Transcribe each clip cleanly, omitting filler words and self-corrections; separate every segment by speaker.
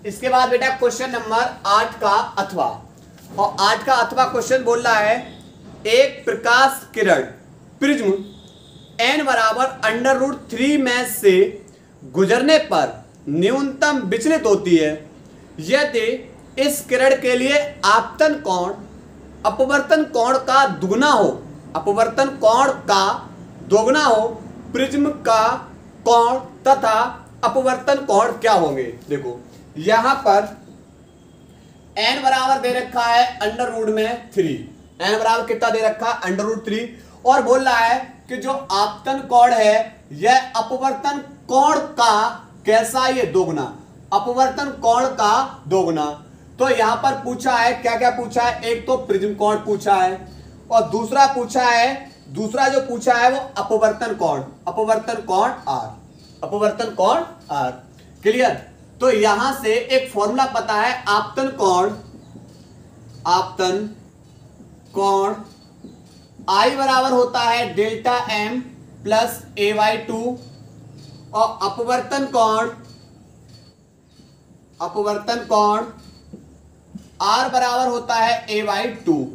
Speaker 1: इसके बाद बेटा क्वेश्चन नंबर 8 का अथवा, और 8 का अथवा क्वेश्चन बोल रहा है एक प्रकाश किरण प्रिज्म n बराबर √3 में से गुजरने पर न्यूनतम विचलित होती है यदि इस किरण के लिए आपतन कोण अपवर्तन कोण का दुगना हो, अपवर्तन कोण का दोगुना हो, प्रिज्म का कोण तथा अपवर्तन कोण क्या होंगे। देखो यहां पर n बराबर दे रखा है √3, n बराबर कितना दे रखा है √3, और बोल रहा है कि जो आपतन कोण है यह अपवर्तन कोण का कैसा, ये दोगुना, अपवर्तन कोण का दोगुना। तो यहां पर पूछा है क्या क्या पूछा है, एक तो प्रिज्म कोण पूछा है और दूसरा पूछा है, दूसरा जो पूछा है वो अपवर्तन कोण, अपवर्तन कोण r, अपवर्तन कोण r। क्लियर। तो यहां से एक फॉर्मूला पता है, आपतन कोण, आपतन कोण I बराबर होता है डेल्टा m प्लस a/2 और अपवर्तन कोण, अपवर्तन कोण r बराबर होता है a/2।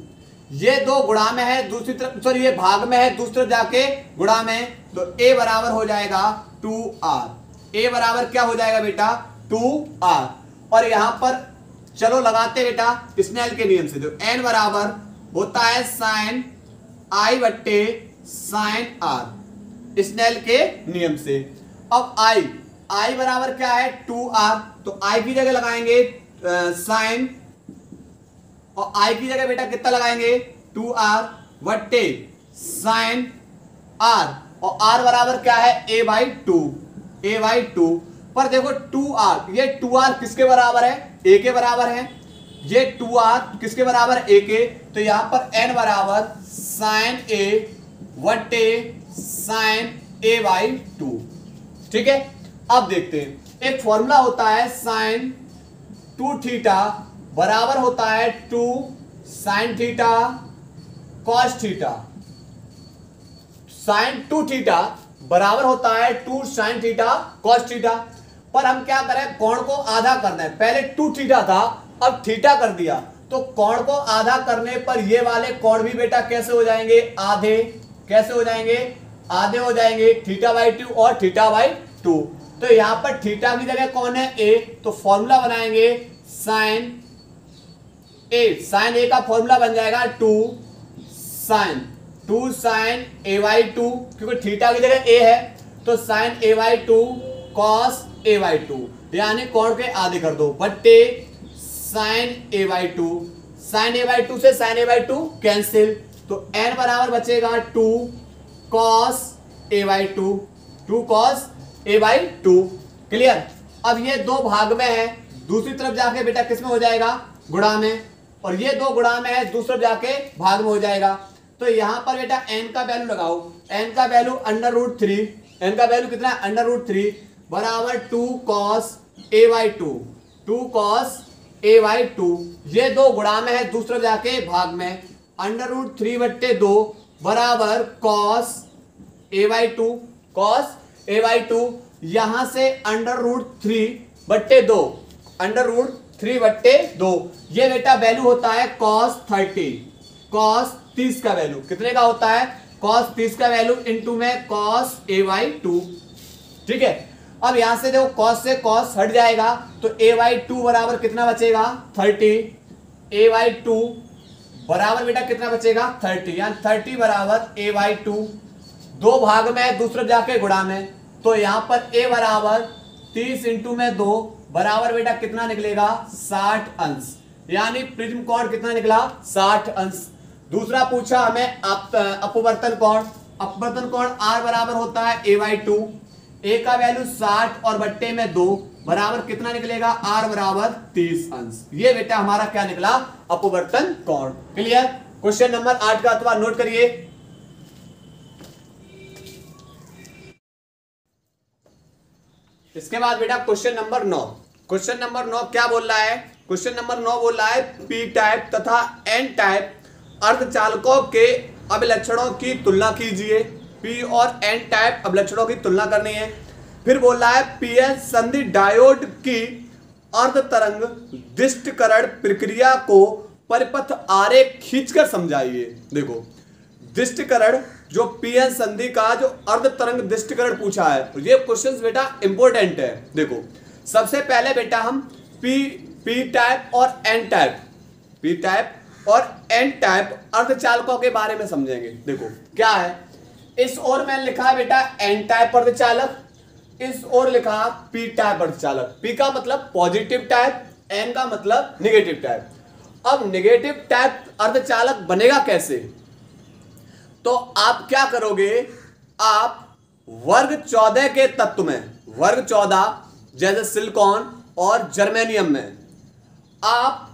Speaker 1: ये दो गुणा में है, दूसरी तरफ सॉरी ये भाग में है, दूसरी तरफ जाके गुणा में, तो a बराबर हो जाएगा 2r, a बराबर क्या हो जाएगा बेटा 2r। और यहां पर चलो लगाते बेटा स्नेल के नियम से, जो n बराबर होता है साइन i बट्टे साइन r, स्नेल के नियम से। अब i बराबर क्या है 2r, तो i की जगह लगाएंगे साइन, और i की जगह बेटा कितना लगाएंगे 2r बट्टे साइन r, और r बराबर क्या है a/2, a/2। पर देखो 2r, ये 2r किसके बराबर है, a के बराबर है, ये 2r किसके बराबर है, a के, तो यहां पर n बराबर साइन a बट्टे साइन a/2। ठीक है। अब देखते हैं, एक फॉर्मूला होता है साइन 2 थीटा बराबर होता है 2 sine theta cos theta, sine 2 theta बराबर होता है 2 साइन थीटा कॉस थीटा। पर हम क्या करें, कोण को आधा करना है, पहले 2 थीटा था अब थीटा कर दिया, तो कोण को आधा करने पर ये वाले कोण भी बेटा कैसे हो जाएंगे, आधे, कैसे हो जाएंगे, आधे हो जाएंगे, θ/2 और θ/2। तो यहां पर थीटा की जगह कौन है a, तो फॉर्मूला बनाएंगे साइन a, साइन a का फॉर्मूला बन जाएगा 2 साइन a/2, क्योंकि थीटा की जगह a है, तो साइन a/2 कॉस a/2, यानी कोण के आधे कर दो, बट्टे साइन a/2, साइन a/2 से साइन a/2 कैंसिल, तो n बराबर बचेगा 2 cos a/2, 2 cos a/2। Clear. अब ये दो भाग में है, दूसरी तरफ जाके बेटा किसमें हो जाएगा, गुणा में, और ये दो गुणा में है, दूसरी तरफ जाके भाग में हो जाएगा। तो यहां पर बेटा n का वैल्यू लगाओ, n का वैल्यू √3, n का वैल्यू कितना है √3 बराबर 2 कॉस a/2, 2 कॉस a/2। ये दो गुणा में है, दूसरा जाके भाग में, √3 बट्टे 2 बराबर कॉस a/2, कॉस a/2। यहां से √3 बट्टे 2, √3 बट्टे 2, ये बेटा वैल्यू होता है cos 30, cos 30 का वैल्यू कितने का होता है, cos 30 का वैल्यू इंटू में cos a/2। ठीक है। अब यहां से देखो cos से cos हट जाएगा, तो a/2 बराबर कितना बचेगा 30, a/2 बराबर बेटा कितना बचेगा 30, यानी 30 बराबर a/2। दो भाग में है, दूसरे जाके गुणा में, तो यहां पर a बराबर 30 इंटू में 2 बराबर बेटा कितना निकलेगा 60 अंश, यानी प्रिज्म कोण कितना निकला 60 अंश। दूसरा पूछा हमें अपवर्तन कोण, अपवर्तन कोण r बराबर होता है a/2, a का वैल्यू 60 और बट्टे में 2 बराबर कितना निकलेगा r बराबर 30 अंश। ये बेटा हमारा क्या निकला, अपवर्तन कोण। क्लियर। क्वेश्चन नंबर 8 का अथवा नोट करिए। इसके बाद बेटा क्वेश्चन नंबर 9, क्वेश्चन नंबर 9 क्या बोल रहा है, क्वेश्चन नंबर 9 बोल रहा है p टाइप तथा n टाइप अर्धचालकों के अभिलक्षणों की तुलना कीजिए। p और n टाइप अभिलक्षणों की तुलना करनी है। फिर बोल रहा है पीएन संधि डायोड की अर्ध तरंग दिष्टकरण प्रक्रिया को परिपथ आरेख खींचकर समझाइए। देखो दिष्टकरण जो पीएन संधि का जो अर्ध तरंग दिष्टकरण पूछा है, ये क्वेश्चंस बेटा इंपॉर्टेंट है। देखो सबसे पहले बेटा हम पी टाइप और एन टाइप, पी टाइप और एन टाइप अर्धचालकों के बारे में समझेंगे। देखो क्या है, इस ओर में लिखा है बेटा एन टाइप अर्धचालक, इस ओर लिखा पी टाइप अर्धचालक। पी का मतलब पॉजिटिव टाइप, एन का मतलब नेगेटिव टाइप। अब नेगेटिव टाइप अर्धचालक बनेगा कैसे, तो आप क्या करोगे, आप वर्ग 14 के तत्व में, वर्ग 14 जैसे सिलिकॉन और जर्मेनियम में, आप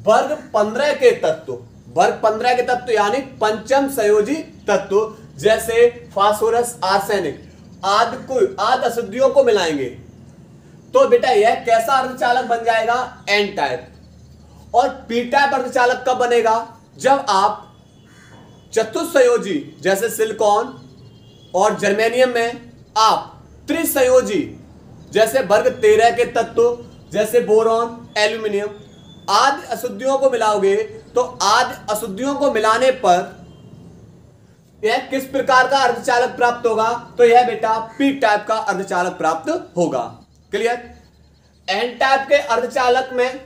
Speaker 1: वर्ग 15 के तत्व, वर्ग 15 के तत्व यानी पंचम संयोजी तत्व जैसे फास्फोरस, आर्सेनिक आदि अशुद्धियों को मिलाएंगे तो बेटा यह कैसा अर्धचालक बन जाएगा, एन टाइप। और पी टाइप अर्धचालक कब बनेगा, जब आप चतुस्संयोजी जैसे सिलिकॉन और जर्मेनियम में आप त्रिसंयोजी जैसे वर्ग 13 के तत्व जैसे बोरॉन, एल्यूमिनियम आदि अशुद्धियों को मिलाओगे तो आदि अशुद्धियों को मिलाने पर यह किस प्रकार का अर्धचालक प्राप्त होगा, तो यह बेटा पी टाइप का अर्धचालक प्राप्त होगा। क्लियर। एन टाइप के अर्धचालक में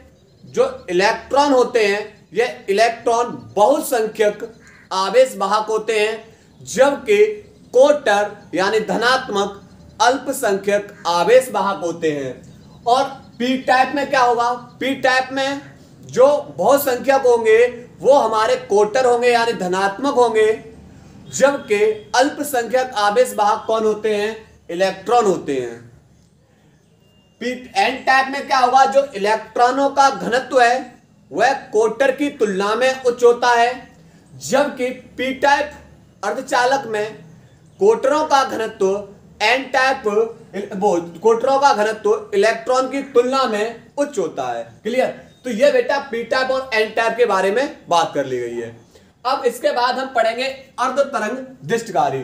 Speaker 1: जो इलेक्ट्रॉन होते हैं, यह इलेक्ट्रॉन बहुसंख्यक आवेश वाहक होते हैं, जबकि कोटर यानी धनात्मक अल्पसंख्यक आवेश वाहक होते हैं। और पी टाइप में क्या होगा, पी टाइप में जो बहुसंख्यक होंगे वो हमारे कोटर होंगे यानी धनात्मक होंगे, जबकि अल्पसंख्यक आवेश वाहक कौन होते हैं, इलेक्ट्रॉन होते हैं। एन टाइप में क्या होगा, जो इलेक्ट्रॉनों का घनत्व है वह कोटर की तुलना में उच्च होता है, जबकि पी टाइप अर्धचालक में कोटरों का घनत्व एन टाइप कोटरों का घनत्व इलेक्ट्रॉन की तुलना में उच्च होता है। क्लियर। तो यह बेटा पी टाइप और एन टाइप के बारे में बात कर ली गई है। अब इसके बाद हम पढ़ेंगे अर्ध तरंग दिष्टकारी।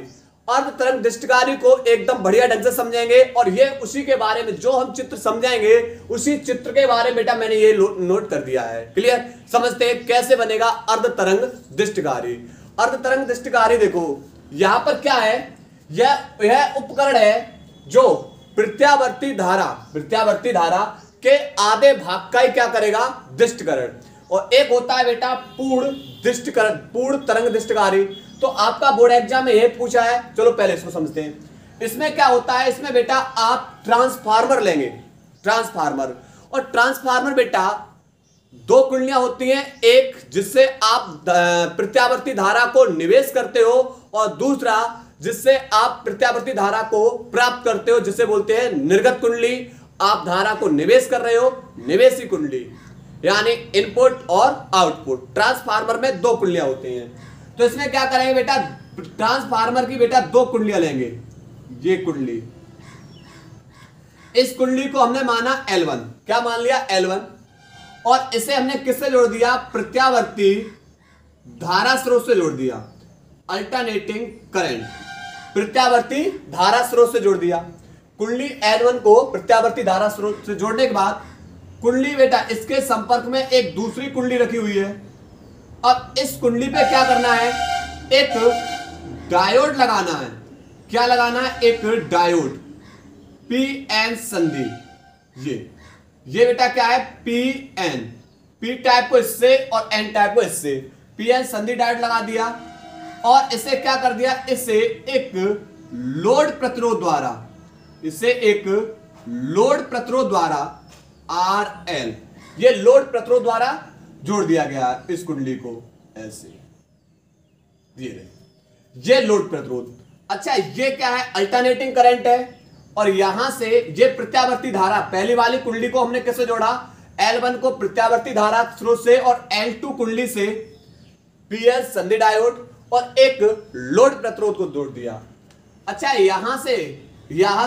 Speaker 1: अर्ध तरंग दिष्टकारी को एकदम बढ़िया ढंग से समझेंगे और ये उसी के बारे में जो हम चित्र समझाएंगे उसी चित्र के बारे में बेटा मैंने ये नोट कर दिया है। क्लियर। समझते हैं कैसे बनेगा अर्ध तरंग दिष्टकारी। अर्ध तरंग दिष्टकारी देखो यहां पर क्या है, यह उपकरण है जो प्रत्यावर्ती धारा के आधे भाग का ही क्या करेगा, दिष्टकरण। और एक होता है बेटा पूर्ण दिष्टकरण, पूर्ण तरंग दिष्टकारी। तो आपका बोर्ड एग्जाम में यह पूछा है, चलो पहले इसको समझते हैं। इसमें क्या होता है, इसमें बेटा आप ट्रांसफार्मर लेंगे, ट्रांसफार्मर। और ट्रांसफार्मर बेटा दो कुंडलियां होती हैं, एक जिससे आप प्रत्यावर्ती धारा को निवेश करते हो और दूसरा जिससे आप प्रत्यावर्ती धारा को प्राप्त करते हो, जिसे बोलते हैं निर्गत कुंडली। आप धारा को निवेश कर रहे हो, निवेशी कुंडली यानी इनपुट और आउटपुट। ट्रांसफार्मर में दो कुंडलियां होती हैं। तो इसमें क्या करेंगे बेटा, ट्रांसफार्मर की बेटा दो कुंडलियां लेंगे। ये कुंडली, इस कुंडली को हमने माना L1, क्या मान लिया L1, और इसे हमने किससे जोड़ दिया, प्रत्यावर्ती धारा स्रोत से जोड़ दिया, अल्टरनेटिंग करंट, प्रत्यावर्ती धारा स्रोत से जोड़ दिया। कुंडली L1 को प्रत्यावर्ती धारा स्रोत से जोड़ने के बाद कुंडली बेटा इसके संपर्क में एक दूसरी कुंडली रखी हुई है। अब इस कुंडली पे क्या करना है, एक डायोड लगाना है। क्या लगाना है, एक डायोड, पीएन संधि। ये बेटा क्या है, पीएन, पी टाइप को इससे और एन टाइप को इससे, पीएन संधि डायोड लगा दिया। और इसे क्या कर दिया, इसे एक लोड प्रतिरोध द्वारा, इसे एक लोड प्रतिरोध द्वारा RL, ये लोड प्रतिरोध द्वारा जोड़ दिया गया इस कुंडली को ऐसे। ये लोड प्रतिरोध। अच्छा ये क्या है, अल्टरनेटिंग करंट है। और यहां से ये प्रत्यावर्ती धारा, पहली वाली कुंडली को हमने कैसे जोड़ा, L1 को प्रत्यावर्ती धारा स्रोत से और L2 कुंडली से पीएन संधि डायोड और एक लोड प्रतिरोध को जोड़ दिया। अच्छा यहां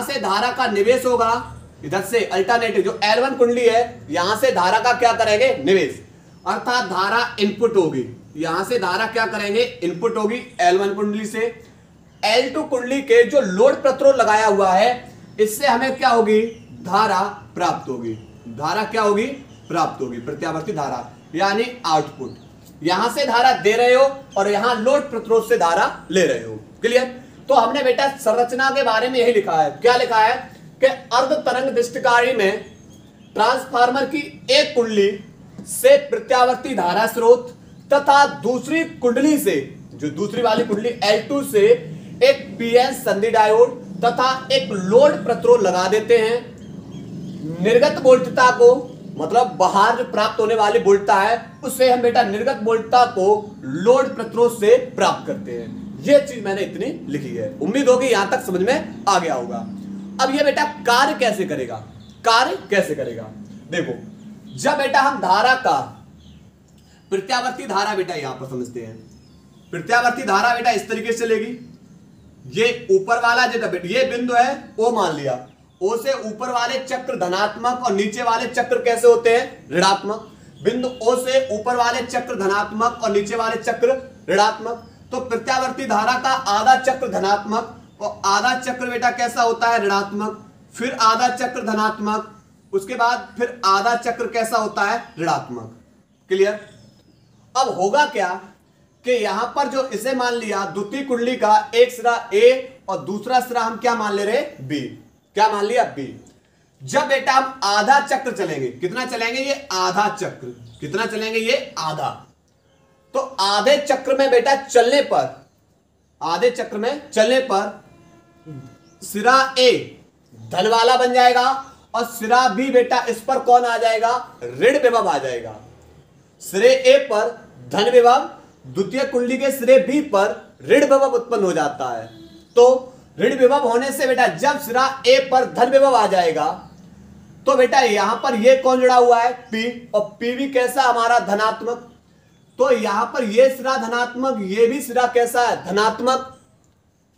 Speaker 1: से धारा का निवेश होगा, इधर से अल्टरनेटिव जो L1 कुंडली है यहां से धारा का क्या करेंगे, निवेश, अर्थात धारा इनपुट होगी। यहां से धारा क्या करेंगे, इनपुट होगी L1 कुंडली से। L2 कुंडली के जो लोड प्रतिरोध लगाया हुआ है इससे हमें क्या होगी, धारा प्राप्त होगी। धारा क्या होगी, प्राप्त होगी, प्रत्यावर्ती धारा यानी आउटपुट। यहां से धारा दे रहे हो और यहां लोड प्रतिरोध से धारा ले रहे हो। क्लियर? तो हमने बेटा संरचना के बारे में यही लिखा है। क्या लिखा है कि अर्ध तरंग दृष्टिकारी में ट्रांसफार्मर की एक कुंडली से प्रत्यावर्ती धारा स्रोत तथा दूसरी कुंडली से, जो दूसरी वाली कुंडली L2 से एक पीएन संधि डायोड तथा एक लोड प्रतिरोध लगा देते हैं। निर्गत वोल्टता को, मतलब बाहर जो प्राप्त होने वाली वोल्टता है उससे हम बेटा निर्गत वोल्टता को लोड प्रतिरोध से प्राप्त करते हैं। ये चीज मैंने इतनी लिखी है, उम्मीद होगी यहां तक समझ में आ गया होगा। अब ये बेटा कार्य कैसे करेगा, कार्य कैसे करेगा, देखो जब बेटा हम धारा का प्रत्यावर्ती धारा बेटा यहां पर समझते हैं, प्रत्यावर्ती धारा बेटा इस तरीके से लेगी, ये ऊपर वाला जो ये बिंदु है ओ मान लिया, ओ से ऊपर वाले चक्र धनात्मक और नीचे वाले चक्र कैसे होते हैं, ऋणात्मक। बिंदु ओ से ऊपर वाले चक्र धनात्मक और नीचे वाले चक्र ऋणात्मक। तो प्रत्यावर्ती धारा का आधा चक्र धनात्मक और आधा चक्र बेटा कैसा होता है, ऋणात्मक, फिर आधा चक्र धनात्मक, उसके बाद फिर आधा चक्र कैसा होता है, ऋणात्मक। क्लियर? अब होगा क्या कि यहां पर जो इसे मान लिया द्वितीय कुंडली का एक सिरा A और दूसरा सिरा हम क्या मान ले रहे, B। क्या मान लिया, B। जब बेटा हम आधा चक्र चलेंगे, कितना चलेंगे, ये आधा चक्र, कितना चलेंगे, ये आधा। तो आधे चक्र में बेटा चलने पर, आधे चक्र में चलने पर सिरा A धन वाला बन जाएगा और सिरा B बेटा इस पर कौन आ जाएगा, ऋण विभव आ जाएगा। सिरे A पर धन विभव, द्वितीय कुंडली के सिरे B पर ऋण विभव उत्पन्न हो जाता है। तो ऋण विभव होने से बेटा जब सिरा A पर धन विभव आ जाएगा तो बेटा यहां पर ये कौन जुड़ा हुआ है, P, और P भी कैसा हमारा धनात्मक। तो यहां पर ये सिरा धनात्मक, ये भी सिरा कैसा है, धनात्मक।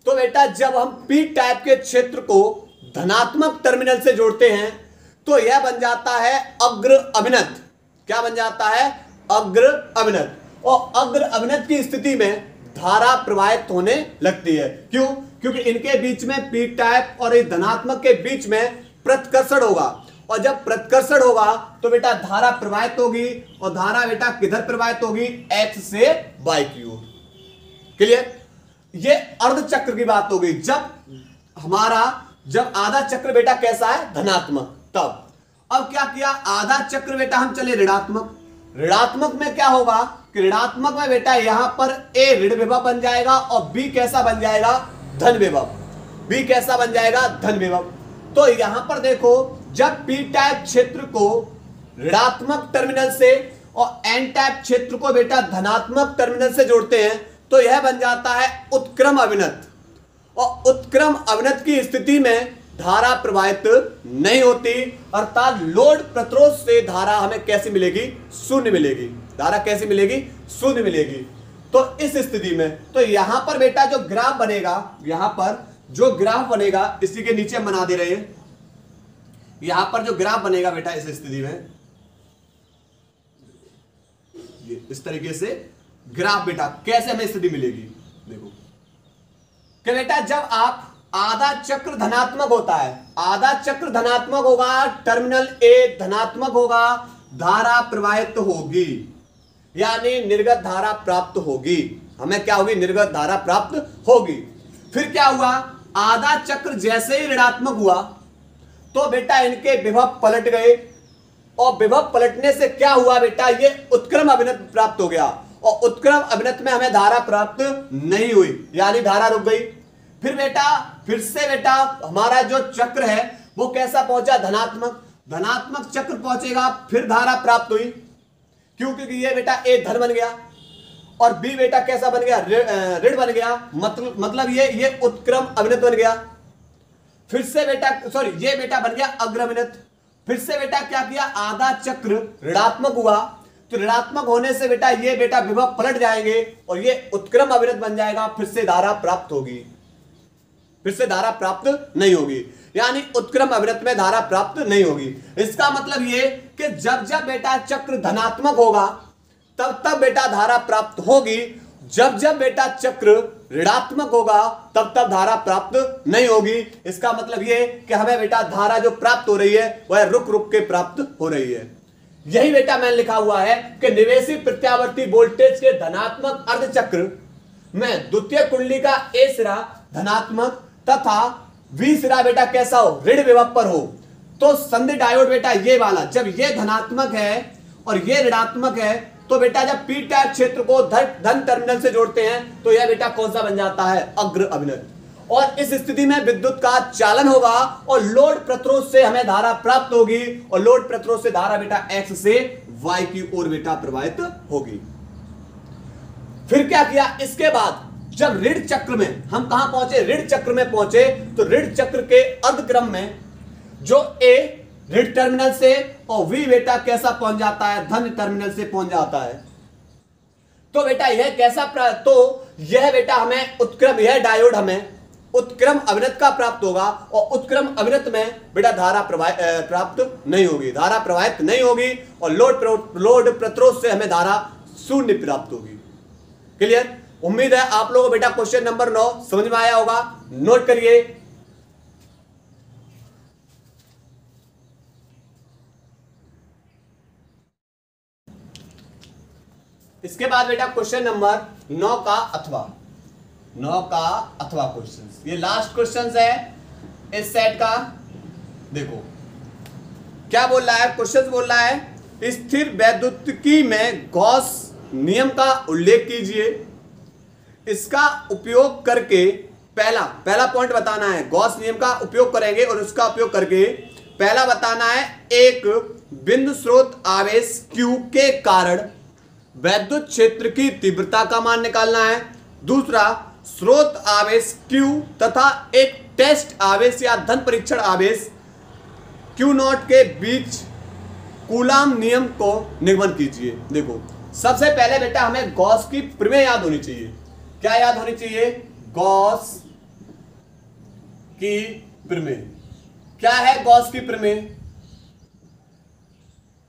Speaker 1: तो बेटा जब हम P टाइप के क्षेत्र को धनात्मक टर्मिनल से जोड़ते हैं तो यह बन जाता है अग्र अभिनत। क्या बन जाता है, अग्र अभिनत। और अग्र अभिनत की स्थिति में धारा प्रवाहित होने लगती है। क्यों? क्योंकि इनके बीच में P टाइप और इस धनात्मक के बीच में प्रतिकर्षण होगा, और जब प्रतिकर्षण होगा तो बेटा धारा प्रवाहित होगी, और धारा बेटा किधर प्रवाहित होगी, X से Y की ओर। क्लियर? ये अर्ध चक्र की बात हो गई। जब आधा चक्र बेटा कैसा है, धनात्मक, तब अब क्या किया, आधा चक्र बेटा हम चले ऋणात्मक। ऋणात्मक में क्या होगा कि ऋणात्मक में बेटा यहां पर A ऋण विभव बन जाएगा और B कैसा बन जाएगा, धन विभव। B कैसा बन जाएगा, धन विभव। तो यहां पर देखो जब P टाइप क्षेत्र को ऋणात्मक टर्मिनल से और N टाइप क्षेत्र को बेटा धनात्मक टर्मिनल से जोड़ते हैं तो यह बन जाता है उत्क्रम अभिनत। और उत्क्रम अभिनत की स्थिति में धारा प्रवाहित नहीं होती, अर्थात लोड प्रतिरोध से धारा हमें कैसी मिलेगी, शून्य मिलेगी। धारा कैसी मिलेगी, शून्य मिलेगी। तो इस स्थिति में तो यहां पर बेटा जो ग्राफ बनेगा, यहां पर जो ग्राफ बनेगा इसी के नीचे बना दे रहे हैं। यहां पर जो ग्राफ बनेगा बेटा इस स्थिति में इस तरीके से ग्राफ बेटा कैसे हमें स्थिति मिलेगी, देखो कि बेटा जब आप आधा चक्र धनात्मक होता है, आधा चक्र धनात्मक होगा, टर्मिनल A धनात्मक होगा, धारा प्रवाहित होगी, यानी निर्गत धारा प्राप्त होगी। हमें क्या होगी, निर्गत धारा प्राप्त होगी। फिर क्या हुआ, आधा चक्र जैसे ही ऋणात्मक हुआ तो बेटा इनके विभव पलट गए, और विभव पलटने से क्या हुआ बेटा, ये उत्क्रम अभिनत प्राप्त हो गया, और उत्क्रम अभिनत में हमें धारा प्राप्त नहीं हुई, यानी धारा रुक गई। फिर से बेटा हमारा जो चक्र है वो कैसा पहुंचा, धनात्मक। धनात्मक चक्र पहुंचेगा, फिर धारा प्राप्त हुई। क्यों? क्योंकि ये बेटा A धन बन गया और B बेटा कैसा बन गया, ऋण बन गया, मतलब ये उत्क्रम अभिनत बन गया। फिर से बेटा ये बेटा बन गया अग्रमिनत। फिर से बेटा क्या किया, आधा चक्र ऋणात्मक हुआ, तो ऋणात्मक होने से बेटा ये बेटा विभव पलट जाएंगे और ये उत्क्रम अभिनत बन जाएगा। फिर से धारा प्राप्त होगी, फिर से धारा प्राप्त नहीं होगी, यानी उत्क्रम अभिनत में धारा प्राप्त नहीं होगी। इसका मतलब ये कि जब जब बेटा चक्र धनात्मक होगा तब तब बेटा धारा प्राप्त होगी, जब जब बेटा चक्र ऋणात्मक होगा तब तक धारा प्राप्त नहीं होगी। इसका मतलब ये कि हमें बेटा धारा जो प्राप्त हो रही है वह रुक रुक के प्राप्त हो रही है। यही बेटा मैंने लिखा हुआ है कि निवेशी प्रत्यावर्ती वोल्टेज के धनात्मक अर्धचक्र में द्वितीय कुंडली का ए सिरा धनात्मक तथा बी सिरा बेटा कैसा हो, ऋण विभव पर हो। तो संधि डायोड बेटा ये वाला जब ये धनात्मक है और ये ऋणात्मक है तो बेटा जब पी टाइप क्षेत्र को धन टर्मिनल से जोड़ते हैं तो यह बेटा कौन सा बन जाता है, अग्र अभिनय। और इस स्थिति में विद्युत का चालन होगा और लोड प्रतिरोध से हमें धारा प्राप्त होगी और लोड प्रतिरोध से धारा बेटा एक्स से वाई की ओर बेटा प्रवाहित होगी। फिर क्या किया, इसके बाद जब ऋण चक्र में हम कहां पहुंचे, ऋण चक्र में पहुंचे तो ऋण चक्र के अर्धक्रम में जो ए ऋण टर्मिनल से और वी बेटा कैसा पहुंच जाता है, धन टर्मिनल से पहुंच जाता है। तो बेटा यह कैसा तो यह बेटा हमें उत्क्रम, यह डायोड हमें उत्क्रम अविनत का प्राप्त होगा और उत्क्रम अविनत में बेटा धारा प्राप्त नहीं होगी, धारा प्रवाहित नहीं होगी और लोड प्रतिरोध से हमें धारा शून्य प्राप्त होगी। क्लियर? उम्मीद है आप लोगों को बेटा क्वेश्चन नंबर 9 समझ में आया होगा। नोट करिए। इसके बाद बेटा क्वेश्चन नंबर 9 का अथवा क्वेश्चंस, ये लास्ट क्वेश्चंस है इस सेट का। देखो क्या बोल रहा है, क्वेश्चन बोल रहा है स्थिर वैद्युतिकी में गॉस नियम का उल्लेख कीजिए। इसका उपयोग करके पहला पॉइंट बताना है, गॉस नियम का उपयोग करेंगे और उसका उपयोग करके पहला बताना है एक बिंदु स्रोत आवेश Q के कारण वैद्युत क्षेत्र की तीव्रता का मान निकालना है। दूसरा स्रोत आवेश Q तथा एक टेस्ट आवेश या धन परीक्षण आवेश Q0 के बीच कूलाम नियम को निगमन कीजिए। देखो सबसे पहले बेटा हमें गॉस की प्रमेय याद होनी चाहिए। क्या याद होनी चाहिए, गॉस की प्रमेय। क्या है गॉस की प्रमेय?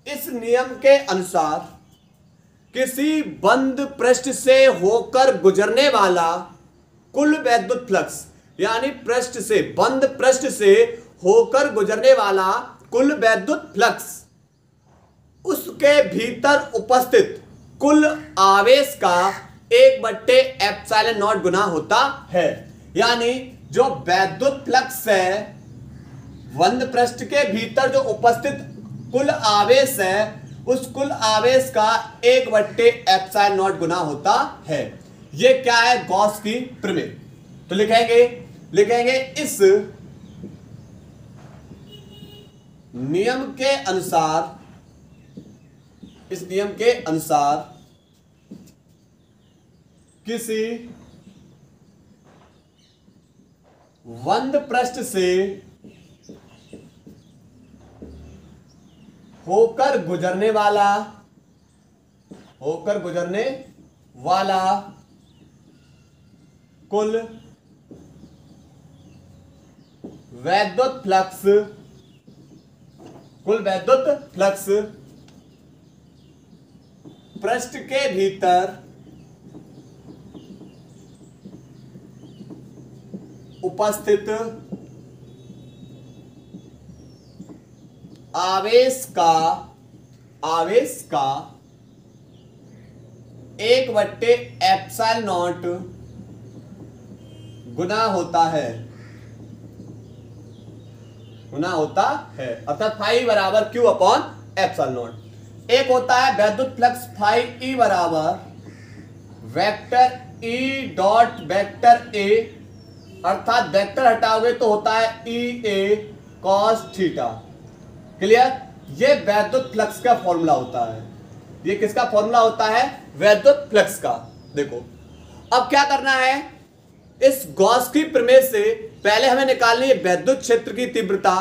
Speaker 1: इस नियम के अनुसार किसी बंद पृष्ठ से होकर गुजरने वाला कुल वैद्युत फ्लक्स, यानी पृष्ठ से, बंद पृष्ठ से होकर गुजरने वाला कुल वैद्युत फ्लक्स उसके भीतर उपस्थित कुल आवेश का 1/ε0 गुना होता है। यानी जो वैद्युत फ्लक्स है, बंद पृष्ठ के भीतर जो उपस्थित कुल आवेश है उस कुल आवेश का 1/ε0 गुना होता है। ये क्या है, गॉस की प्रमेय। तो लिखेंगे इस नियम के अनुसार किसी बंद पृष्ठ से होकर गुजरने वाला कुल वैद्युत फ्लक्स पृष्ठ के भीतर उपस्थित आवेश का 1/ε0 गुना होता है अर्थात फाई बराबर Q अपॉन ε0। एक होता है वैद्युत फ्लक्स फाई E बराबर vector E dot vector A, अर्थात वेक्टर हटाओगे तो होता है EA cos थीटा। क्लियर? ये वैद्युत फ्लक्स का फॉर्मूला होता है। ये किसका फॉर्मूला होता है, वैद्युत फ्लक्स का। देखो अब क्या करना है, इस गॉस की प्रमेय से पहले हमें निकालनी है वैद्युत क्षेत्र की तीव्रता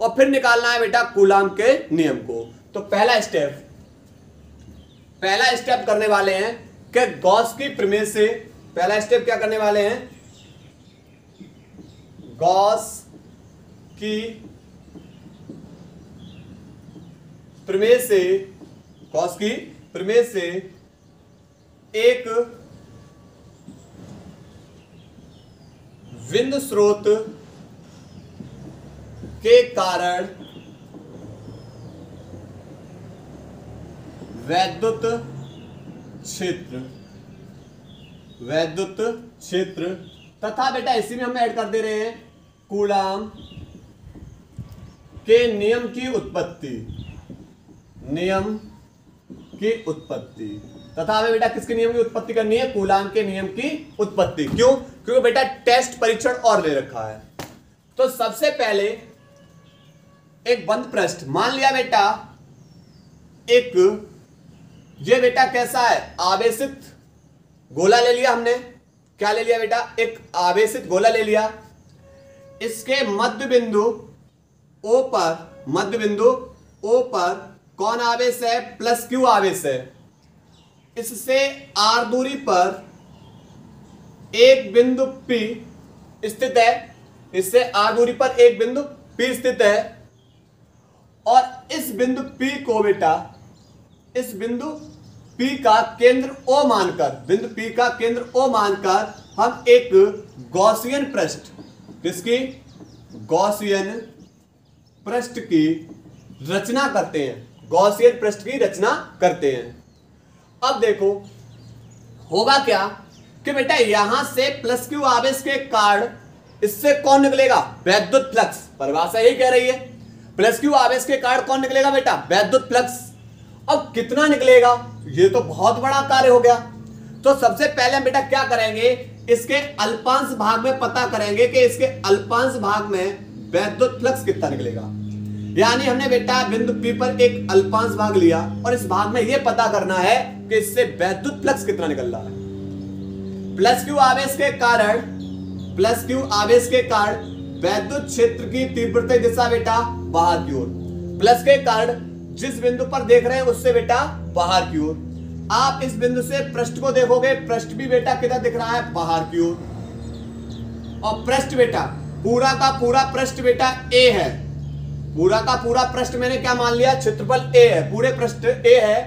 Speaker 1: और फिर निकालना है बेटा कूलाम के नियम को। तो पहला स्टेप करने वाले हैं कि गॉस की प्रमेय से पहला स्टेप क्या करने वाले हैं, गॉस की प्रमेय से एक बिंदु स्रोत के कारण वैद्युत क्षेत्र तथा बेटा इसी में हम ऐड कर दे रहे हैं कूलाम के नियम की उत्पत्ति तथा हमें बेटा किसके नियम की उत्पत्ति करनी है? कूलाम के नियम की उत्पत्ति। क्यों? क्योंकि बेटा टेस्ट परीक्षण और ले रखा है। तो सबसे पहले एक बंद पृष्ठ मान लिया बेटा, एक ये बेटा कैसा है? आवेशित गोला ले लिया हमने। क्या ले लिया बेटा? एक आवेशित गोला ले लिया। इसके मध्य बिंदु O पर कौन आवेश है? प्लस Q आवेश है। इससे R दूरी पर एक बिंदु P स्थित है। इससे R दूरी पर एक बिंदु P स्थित है और इस बिंदु P को बेटा, इस बिंदु P का केंद्र O मानकर हम एक गॉसियन पृष्ठ, किसकी? गॉसियन पृष्ठ की रचना करते हैं। अब देखो होगा क्या कि बेटा यहां से प्लस Q आवेश के कारण इससे कौन निकलेगा? वैद्युत फ्लक्स। परिभाषा यही कह रही है, प्लस Q आवेश के कारण कौन निकलेगा बेटा? वैद्युत फ्लक्स। अब कितना निकलेगा? ये तो बहुत बड़ा कार्य हो गया। तो सबसे पहले हम बेटा क्या करेंगे? इसके अल्पांश भाग में पता करेंगे कि इसके अल्पांश भाग में वैद्युत फ्लक्स कितना निकलेगा। यानी हमने बेटा बिंदु P पर एक अल्पांश भाग लिया और इस भाग में यह पता करना है कि इससे वैद्युत फ्लक्स कितना निकल रहा है। प्लस Q आवेश के कारण वैद्युत क्षेत्र की तीव्रता दिशा बेटा बाहर की ओर। प्लस के कारण जिस बिंदु पर देख रहे हैं उससे बेटा बाहर की ओर। आप इस बिंदु से पृष्ठ को देखोगे, पृष्ठ भी बेटा किधर दिख रहा है? बाहर की ओर। और पृष्ठ बेटा पूरा का पूरा पृष्ठ बेटा A है। पूरा का पूरा पृष्ठ मैंने क्या मान लिया? क्षेत्रफल A है। पूरे पृष्ठ A है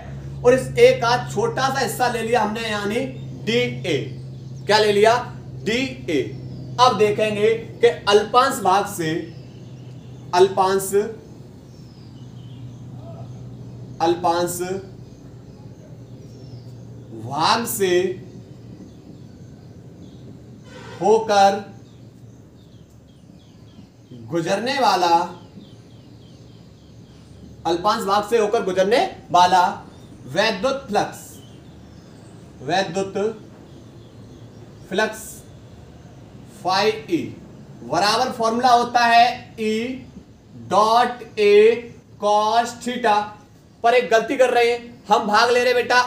Speaker 1: और इस A का छोटा सा हिस्सा ले लिया हमने, यानी DA। क्या ले लिया? DA। अब देखेंगे कि अल्पांश भाग से होकर गुजरने वाला वैद्युत फ्लक्स फाई E बराबर फॉर्मूला होता है E dot A cos theta. पर एक गलती कर रहे हैं, हम भाग ले रहे बेटा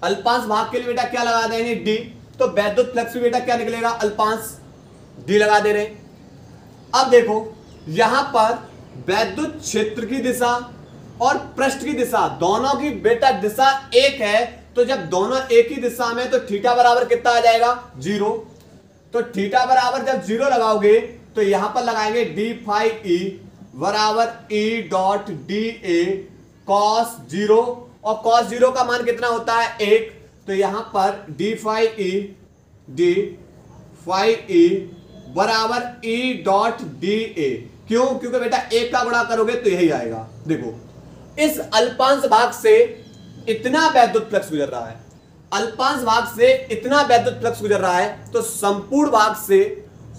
Speaker 1: अल्पांश भाग के लिए बेटा क्या लगा देंगे? D। तो वैद्युत फ्लक्स भी बेटा क्या निकलेगा? अल्पांश D लगा दे रहे। अब देखो यहां पर वैद्युत क्षेत्र की दिशा और पृष्ठ की दिशा दोनों की बेटा दिशा एक है। तो जब दोनों एक ही दिशा में तो थीटा बराबर कितना आ जाएगा? 0। तो थीटा बराबर जब 0 लगाओगे तो यहां पर लगाएंगे डी फाई ई बराबर E डॉट DA cos 0 और cos 0 का मान कितना होता है? 1। तो यहां पर डी फाई ई बराबर E डॉट DA। क्यों? क्योंकि बेटा एक का गुणा करोगे तो यही आएगा। देखो इस अल्पांश भाग से इतना वैद्युत फ्लक्स गुजर रहा है, अल्पांश भाग से इतना वैद्युत फ्लक्स गुजर रहा है, तो संपूर्ण भाग से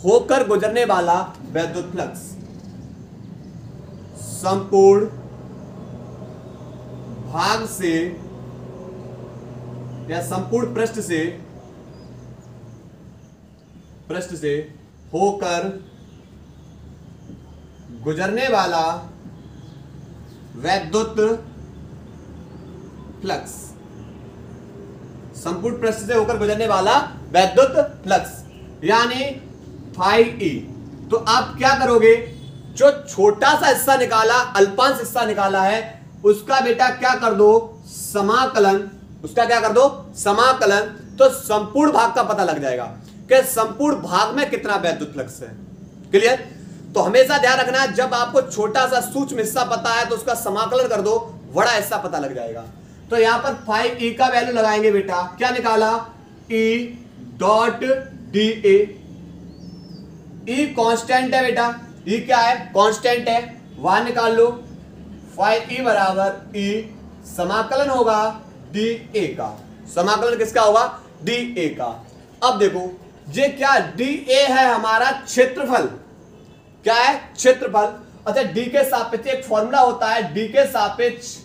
Speaker 1: होकर गुजरने वाला वैद्युत फ्लक्स संपूर्ण भाग से या संपूर्ण पृष्ठ से होकर गुजरने वाला वैद्युत फ्लक्स, संपूर्ण पृष्ठ से होकर गुजरने वाला वैद्युत फ्लक्स यानी फाई ई। तो आप क्या करोगे? जो छोटा सा हिस्सा निकाला, अल्पांश हिस्सा निकाला है, उसका बेटा क्या कर दो? समाकलन। उसका क्या कर दो? समाकलन। तो संपूर्ण भाग का पता लग जाएगा कि संपूर्ण भाग में कितना वैद्युत फ्लक्स है। क्लियर? तो हमेशा ध्यान रखना, जब आपको छोटा सा सूक्ष्म हिस्सा पता है तो उसका समाकलन कर दो, बड़ा हिस्सा पता लग जाएगा। तो यहां पर फाई ई का वैल्यू लगाएंगे बेटा, क्या निकाला? E डॉट DA ई कांस्टेंट है बेटा, ई क्या है, कांस्टेंट है, वहां निकाल लो। फाइव ई बराबर ई समाकलन होगा डी ए का, समाकलन किसका होगा, डी ए का। अब देखो ये क्या, डी ए है हमारा क्षेत्रफल, क्या है, क्षेत्रफल। अच्छा डी के सापेक्ष एक फॉर्मूला होता है, डी के सापेक्ष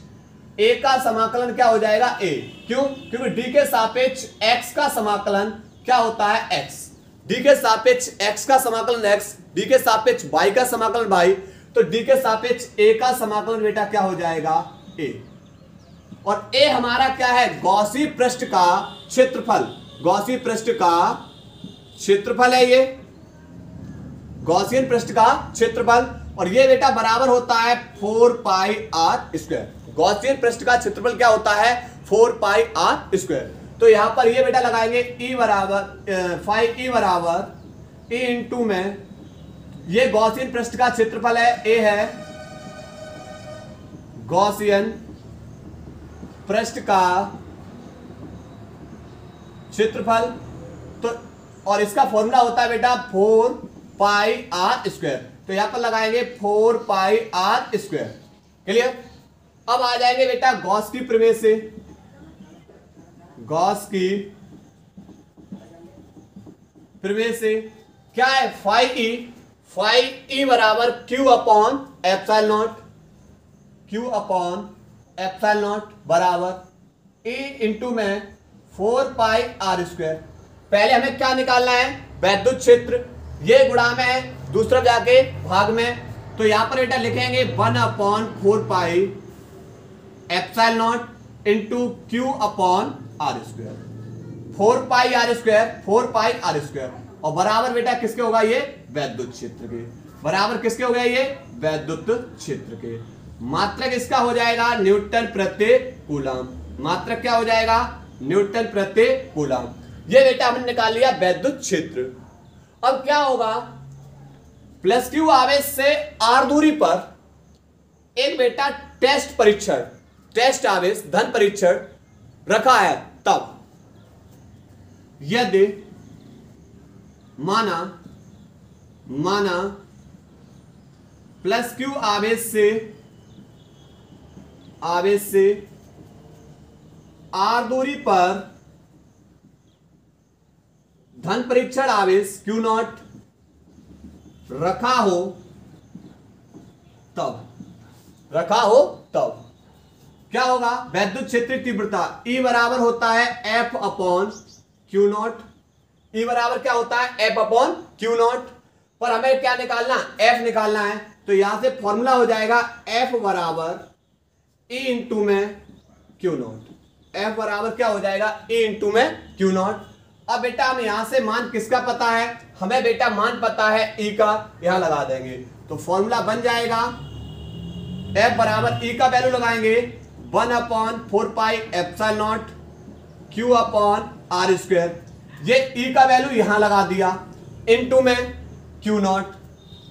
Speaker 1: ए का समाकलन क्या हो जाएगा, ए। क्यों, क्योंकि डी के सापेक्ष एक्स का समाकलन क्या होता है, एक्स। डी के सापेक्ष एक्स का समाकलन एक्स, डी के सापेक्ष वाई का समाकलन वाई, तो डी के सापेक्ष ए का समाकलन बेटा क्या हो जाएगा, ए। और ए हमारा क्या है, गॉसी पृष्ठ का क्षेत्रफल, गॉसी पृष्ठ का क्षेत्रफल है ये, गॉसियन पृष्ठ का क्षेत्रफल। और ये बेटा बराबर होता है 4 पाई आर स्क्वायर। गॉसियन पृष्ठ का क्षेत्रफल क्या होता है, 4 पाई आर स्क्वायर। तो यहां पर ये बेटा लगाएंगे ई बराबर 5 ई बराबर ई इंटू में, ये गॉसियन पृष्ठ का क्षेत्रफल है, ए है गॉसियन पृष्ठ का क्षेत्रफल। तो और इसका फॉर्मूला होता है बेटा 4 पाई आर स्क्वायर। तो यहां पर लगाएंगे 4 पाई आर स्क्वायर। क्लियर। अब आ जाएंगे बेटा गॉस की प्रमेय से, गॉस की प्रमेय से क्या है, 5 ई बराबर Q upon epsilon not, Q upon epsilon not बराबर ई इंटू में 4 पाई आर स्क्वायर। पहले हमें क्या निकालना है, वैद्युत क्षेत्र। ये गुणा में है, दूसरा जाके भाग में। तो यहां पर बेटा लिखेंगे 1/4 pi epsilon naught into q upon r square, 4 pi r square, 4 pi r square. और बराबर बेटा किसके होगा, ये वैद्युत क्षेत्र के, बराबर किसके हो गया, ये वैद्युत क्षेत्र के। मात्रक इसका हो जाएगा न्यूटन प्रति कूलम, मात्रक क्या हो जाएगा, न्यूटन प्रति कूलम। ये बेटा हमने निकाल लिया वैद्युत क्षेत्र। अब क्या होगा, प्लस क्यू आवेश से आर दूरी पर एक बेटा टेस्ट परीक्षण, टेस्ट आवेश धन परीक्षण रखा है, तब यदि माना प्लस क्यू आवेश से आर दूरी पर धन परीक्षण आवेश क्यू नॉट रखा हो तब क्या होगा, वैद्युत क्षेत्र तीव्रता E बराबर होता है F upon Q not. E बराबर क्या होता है, F अपॉन क्यू नॉट। पर हमें क्या निकालना, F निकालना है। तो यहां से फॉर्मूला हो जाएगा F बराबर E इंटू में क्यू नॉट। F बराबर क्या हो जाएगा, E इंटू में क्यू नॉट। अब बेटा हम यहां से मान किसका पता है, हमें बेटा मान पता है E का, यहां लगा देंगे तो फॉर्मूला बन जाएगा F बराबर E का वैल्यू लगाएंगे 1/4 pi epsilon naught Q upon r square. ये E का वैल्यू यहां लगा दिया, इनटू में Q नॉट,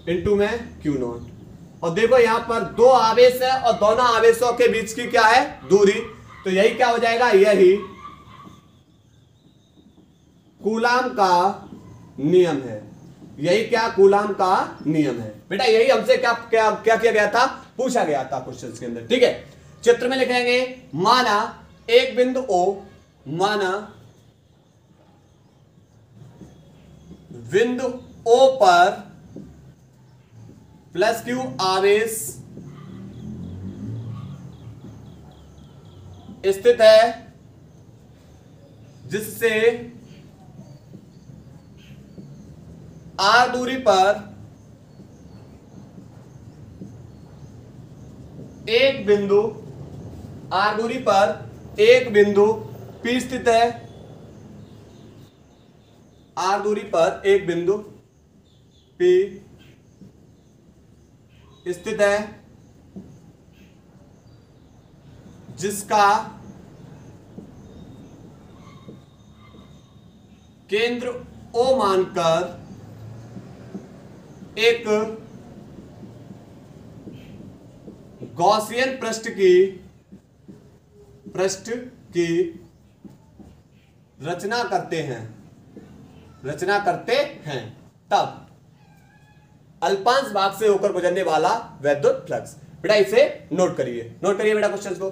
Speaker 1: इनटू में Q नॉट। और देखो यहां पर दो आवेश है और दोनों आवेशों के बीच की क्या है, दूरी। तो यही क्या हो जाएगा, यही कूलाम का नियम है, यही क्या कूलाम का नियम है बेटा। यही हमसे क्या क्या क्या किया गया था, पूछा गया था क्वेश्चन के अंदर। ठीक है, चित्र में लिखेंगे माना एक बिंदु O, माना बिंदु O पर प्लस क्यू आवेश स्थित है, जिससे आर दूरी पर एक बिंदु, आर दूरी पर एक बिंदु P स्थित है, आर दूरी पर एक बिंदु P स्थित है, जिसका केंद्र O मानकर एक गॉसियन पृष्ठ की रचना करते हैं, तब अल्पांश भाग से होकर गुजरने वाला वैद्युत फ्लक्स। बेटा इसे नोट करिए बेटा क्वेश्चन को।